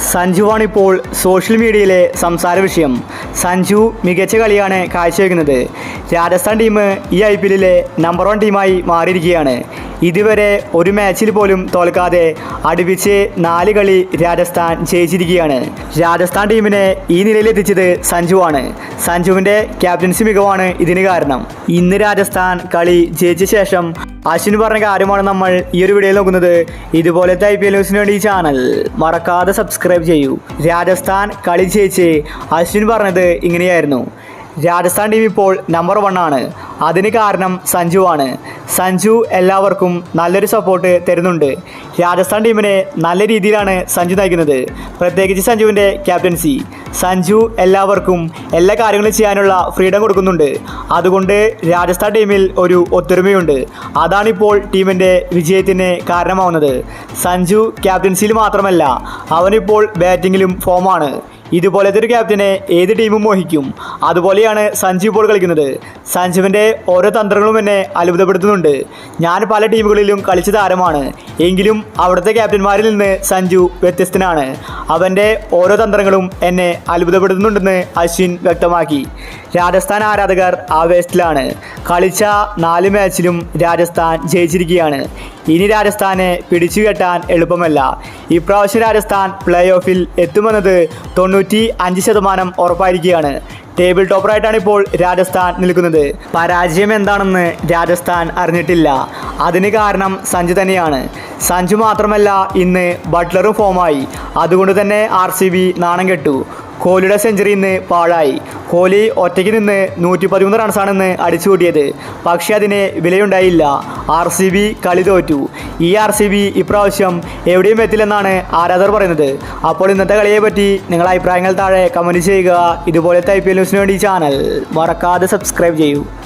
സഞ്ജുവാണ് ഇപ്പോൾ സോഷ്യൽ മീഡിയയിലെ സംസാര വിഷയം. സഞ്ജു മികച്ച കളിയാണ് കാഴ്ചവെക്കുന്നത്. രാജസ്ഥാൻ ടീം ഈ IPLിലെ നമ്പർ 1 ടീമായി മാറിയിരിക്കുകയാണ്. ഇതുവരെ ഒരു മാച്ചിൽ പോലും തോൽക്കാതെ അടുപ്പിച്ച് 4 കളി രാജസ്ഥാൻ ജയിച്ചിരിക്കുകയാണ്. രാജസ്ഥാൻ ടീമിനെ ഈ നിലയിലെത്തിച്ചത് സഞ്ജുവാണ്. സഞ്ജുവിൻ്റെ ക്യാപ്റ്റൻസി മികവാണ് ഇതിന് കാരണം. ഇന്ന് രാജസ്ഥാൻ കളി ജയിച്ച ശേഷം അശ്വിൻ പറഞ്ഞ കാര്യമാണ് നമ്മൾ ഈ ഒരു വീഡിയോയിൽ നോക്കുന്നത്. ഇതുപോലത്തെ IPL ന്യൂസിന് വേണ്ടി ഈ ചാനൽ മറക്കാതെ സബ്സ്ക്രൈബ് ചെയ്യൂ. രാജസ്ഥാൻ കളി ജയിച്ച് അശ്വിൻ പറഞ്ഞത് ഇങ്ങനെയായിരുന്നു: രാജസ്ഥാൻ ടീം ഇപ്പോൾ നമ്പർ 1 ആണ്. അതിന് കാരണം സഞ്ജുവാണ്. സഞ്ജു എല്ലാവർക്കും നല്ലൊരു സപ്പോർട്ട് തരുന്നുണ്ട്. രാജസ്ഥാൻ ടീമിനെ നല്ല രീതിയിലാണ് സഞ്ജു നയിക്കുന്നത്, പ്രത്യേകിച്ച് സഞ്ജുവിൻ്റെ ക്യാപ്റ്റൻസി. സഞ്ജു എല്ലാവർക്കും എല്ലാ കാര്യങ്ങളും ചെയ്യാനുള്ള ഫ്രീഡം കൊടുക്കുന്നുണ്ട്. അതുകൊണ്ട് രാജസ്ഥാൻ ടീമിൽ ഒരു ഒത്തൊരുമയുണ്ട്. അതാണിപ്പോൾ ടീമിൻ്റെ വിജയത്തിന് കാരണമാവുന്നത്. സഞ്ജു ക്യാപ്റ്റൻസിയിൽ മാത്രമല്ല, അവനിപ്പോൾ ബാറ്റിങ്ങിലും ഫോമാണ്. ഇതുപോലത്തെ ഒരു ക്യാപ്റ്റനെ ഏത് ടീമും മോഹിക്കും. അതുപോലെയാണ് സഞ്ജു ഇപ്പോൾ കളിക്കുന്നത്. സഞ്ജുവിൻ്റെ ഓരോ തന്ത്രങ്ങളും എന്നെ അത്ഭുതപ്പെടുത്തുന്നുണ്ട്. ഞാൻ പല ടീമുകളിലും കളിച്ച താരമാണ്, എങ്കിലും അവിടുത്തെ ക്യാപ്റ്റന്മാരിൽ നിന്ന് സഞ്ജു വ്യത്യസ്തനാണ്. അവൻ്റെ ഓരോ തന്ത്രങ്ങളും എന്നെ അത്ഭുതപ്പെടുത്തുന്നുണ്ടെന്ന് അശ്വിൻ വ്യക്തമാക്കി. രാജസ്ഥാൻ ആരാധകർ ആവേശത്തിലാണ്. കളിച്ച 4 മാച്ചിലും രാജസ്ഥാൻ ജയിച്ചിരിക്കുകയാണ്. ഇനി രാജസ്ഥാനെ പിടിച്ചു കെട്ടാൻ എളുപ്പമല്ല. ഇപ്രാവശ്യം രാജസ്ഥാൻ പ്ലേ ഓഫിൽ എത്തുമെന്നത് 95% ഉറപ്പായിരിക്കുകയാണ്. ടേബിൾ ടോപ്പറായിട്ടാണ് ഇപ്പോൾ രാജസ്ഥാൻ നിൽക്കുന്നത്. പരാജയം എന്താണെന്ന് രാജസ്ഥാൻ അറിഞ്ഞിട്ടില്ല. അതിന് കാരണം സഞ്ജു തന്നെയാണ്. സഞ്ജു മാത്രമല്ല, ഇന്ന് ബട്ട്ലറും ഫോമായി. അതുകൊണ്ട് തന്നെ RCB നാണം കെട്ടു. കോഹ്ലിയുടെ സെഞ്ചുറി ഇന്ന് പാഴായി. കോഹ്ലി ഒറ്റയ്ക്ക് നിന്ന് 113 റൺസാണെന്ന് അടിച്ചുകൂട്ടിയത്. പക്ഷേ അതിന് വിലയുണ്ടായില്ല. RCB കളി തോറ്റു. ഈ RCB ഇപ്രാവശ്യം എവിടെയും എത്തില്ലെന്നാണ് ആരാധകർ പറയുന്നത്. അപ്പോൾ ഇന്നത്തെ കളിയെ പറ്റി നിങ്ങളുടെ അഭിപ്രായങ്ങൾ താഴെ കമൻറ്റ് ചെയ്യുക. ഇതുപോലത്തെ IPL ന്യൂസിന് വേണ്ടി ചാനൽ മറക്കാതെ സബ്സ്ക്രൈബ് ചെയ്യൂ.